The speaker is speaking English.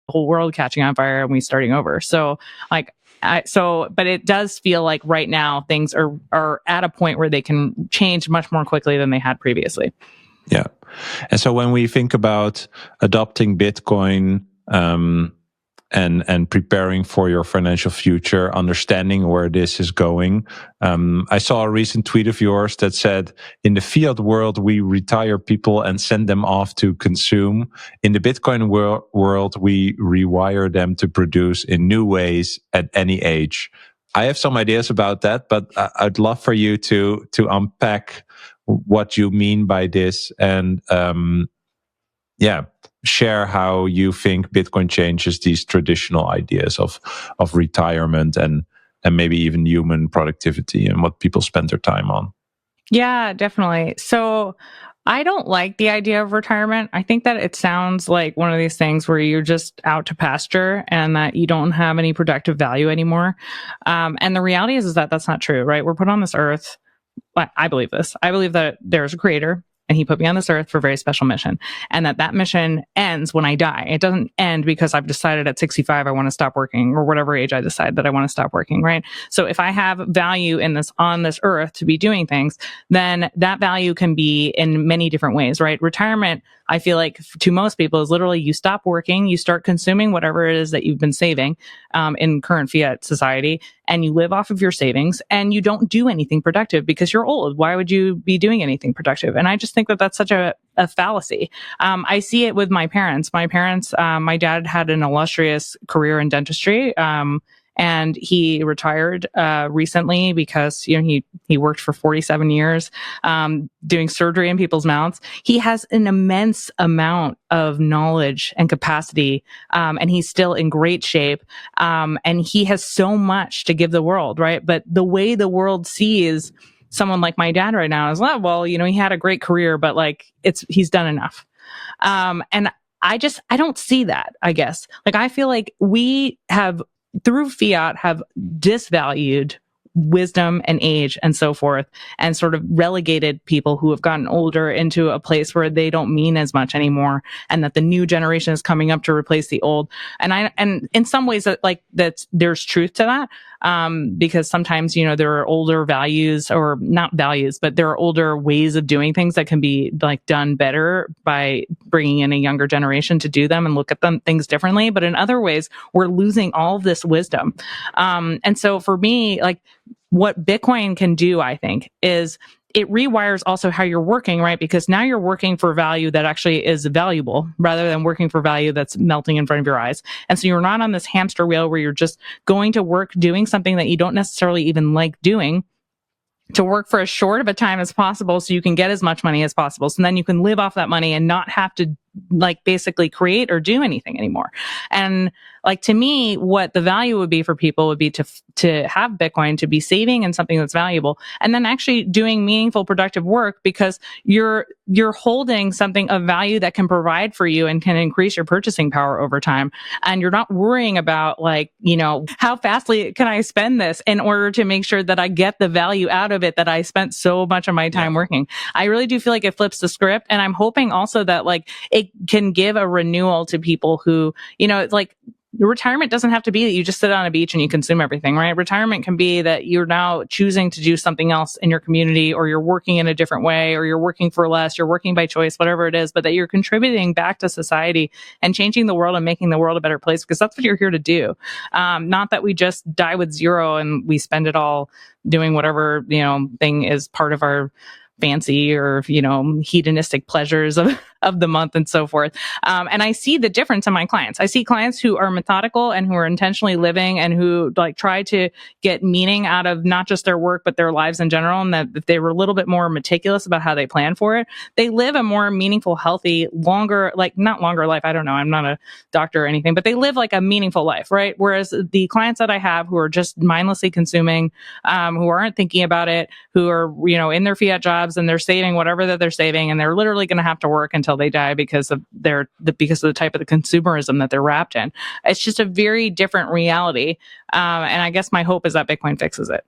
whole world catching on fire and we starting over. So like, but it does feel like right now things are at a point where they can change much more quickly than they had previously. Yeah. And so when we think about adopting Bitcoin, and preparing for your financial future, understanding where this is going. I saw a recent tweet of yours that said, in the fiat world, we retire people and send them off to consume. In the Bitcoin world, we rewire them to produce in new ways at any age. I have some ideas about that, but I'd love for you to unpack what you mean by this and, share how you think Bitcoin changes these traditional ideas of retirement and maybe even human productivity and what people spend their time on. Yeah, definitely. So I don't like the idea of retirement. I think that it sounds like one of these things where you're just out to pasture and that you don't have any productive value anymore. And the reality is that that's not true, right? We're put on this earth. I believe this. I believe that there's a creator, and he put me on this earth for a very special mission. And that mission ends when I die. It doesn't end because I've decided at 65 I want to stop working, or whatever age I decide that I want to stop working, right? So if I have value on this earth to be doing things, then that value can be in many different ways, right? Retirement, I feel like to most people, is literally you stop working, you start consuming whatever it is that you've been saving in current fiat society, and you live off of your savings, and you don't do anything productive because you're old. Why would you be doing anything productive? And I just think that that's such a fallacy. I see it with my parents. My dad had an illustrious career in dentistry. And he retired recently because he worked for 47 years doing surgery in people's mouths. He has an immense amount of knowledge and capacity, and he's still in great shape. And he has so much to give the world, right? But the way the world sees someone like my dad right now is, well, he had a great career, but he's done enough. And I don't see that, I guess. I feel like we have, through fiat, have disvalued wisdom and age and so forth, and sort of relegated people who have gotten older into a place where they don't mean as much anymore, and that the new generation is coming up to replace the old. And in some ways that there's truth to that, because sometimes, there are older values, or not values, but there are older ways of doing things that can be done better by bringing in a younger generation to do them and look at things differently. But in other ways, we're losing all of this wisdom. And so for me, what Bitcoin can do, I think, is it rewires also how you're working, right? Because now you're working for value that actually is valuable, rather than working for value that's melting in front of your eyes. And so you're not on this hamster wheel where you're just going to work doing something that you don't necessarily even like doing, to work for as short of a time as possible so you can get as much money as possible. So then you can live off that money and not have to basically create or do anything anymore. And to me, what the value would be for people would be to have Bitcoin, to be saving in something that's valuable, and then actually doing meaningful, productive work, because you're holding something of value that can provide for you and can increase your purchasing power over time. And you're not worrying about how fastly can I spend this in order to make sure that I get the value out of it that I spent so much of my time working. I really do feel like it flips the script. And I'm hoping also that it can give a renewal to people who, retirement doesn't have to be that you just sit on a beach and you consume everything, right? Retirement can be that you're now choosing to do something else in your community, or you're working in a different way, or you're working for less, you're working by choice, whatever it is, but that you're contributing back to society and changing the world and making the world a better place, because that's what you're here to do. Not that we just die with zero and we spend it all doing whatever, thing is part of our fancy or, hedonistic pleasures of the month and so forth. And I see the difference in my clients. I see clients who are methodical and who are intentionally living and who try to get meaning out of not just their work, but their lives in general. And that if they were a little bit more meticulous about how they plan for it, they live a more meaningful, healthy, longer, not longer life. I don't know. I'm not a doctor or anything, but they live a meaningful life, right? Whereas the clients that I have who are just mindlessly consuming, who aren't thinking about it, who are, in their fiat jobs and they're saving whatever that they're saving, and they're literally going to have to work until they die because of the type of the consumerism that they're wrapped in. It's just a very different reality. And I guess my hope is that Bitcoin fixes it.